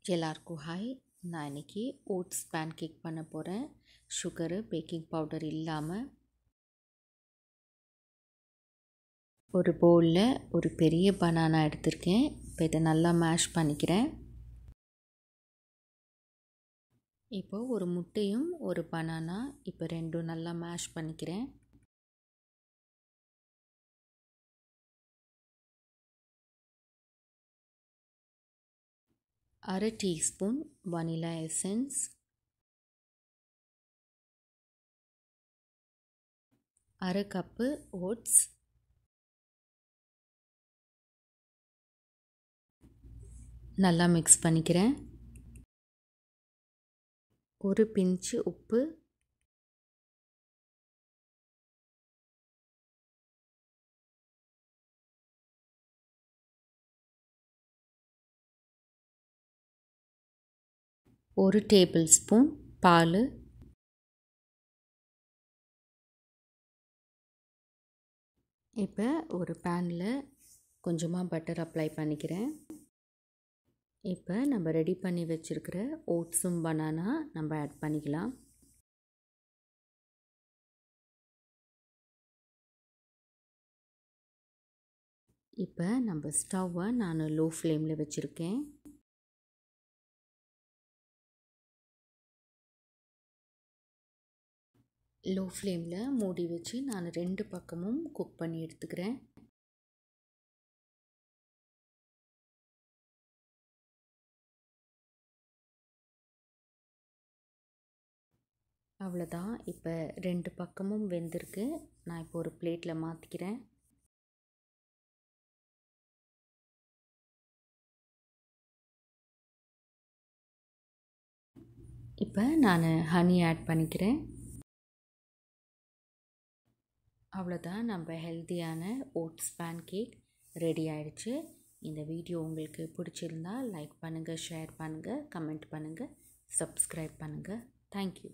எல்லாருக்கும் ஹாய். நான் இன்றைக்கி ஓட்ஸ் பேன் கேக் பண்ண போகிறேன். சுகரு, பேக்கிங் பவுடர் இல்லாமல். ஒரு பவுலில் ஒரு பெரிய பனானா எடுத்திருக்கேன். இப்போ இதை நல்லா மேஷ் பண்ணிக்கிறேன். இப்போது ஒரு முட்டையும் ஒரு பனானா, இப்போ ரெண்டும் நல்லா மேஷ் பண்ணிக்கிறேன். அரை டீஸ்பூன் வனிலா எசன்ஸ், அரை கப்பு ஓட்ஸ், நல்லா மிக்ஸ் பண்ணிக்கிறேன். ஒரு பிஞ்சு உப்பு, ஒரு டேபிள் ஸ்பூன் பால், இப்போ ஒரு பேனில் கொஞ்சமாக பட்டர் அப்ளை பண்ணிக்கிறேன். இப்போ நம்ம ரெடி பண்ணி வச்சுருக்கிற ஓட்ஸும் பனானா நம்ம ஆட் பண்ணிக்கலாம். இப்போ நம்ம ஸ்டவ்வை நான் லோ ஃப்ளேமில் வச்சுருக்கேன். லோ ஃப்ளேமில் மூடி வச்சு நான் 2 பக்கமும் குக் பண்ணி எடுத்துக்கிறேன். அவ்வளோதான். இப்போ 2 பக்கமும் வெந்திருக்கு. நான் இப்போ ஒரு பிளேட்டில் மாற்றிக்கிறேன். இப்போ நான் ஹனி ஆட் பண்ணிக்கிறேன். அவ்வளோதான், நம்ம ஹெல்த்தியான ஓட்ஸ் பேன் கேக் ரெடி ஆயிடுச்சு. இந்த வீடியோ உங்களுக்கு பிடிச்சிருந்தால் லைக் பண்ணுங்கள், ஷேர் பண்ணுங்கள், கமெண்ட் பண்ணுங்கள், சப்ஸ்கிரைப் பண்ணுங்கள். தேங்க்யூ.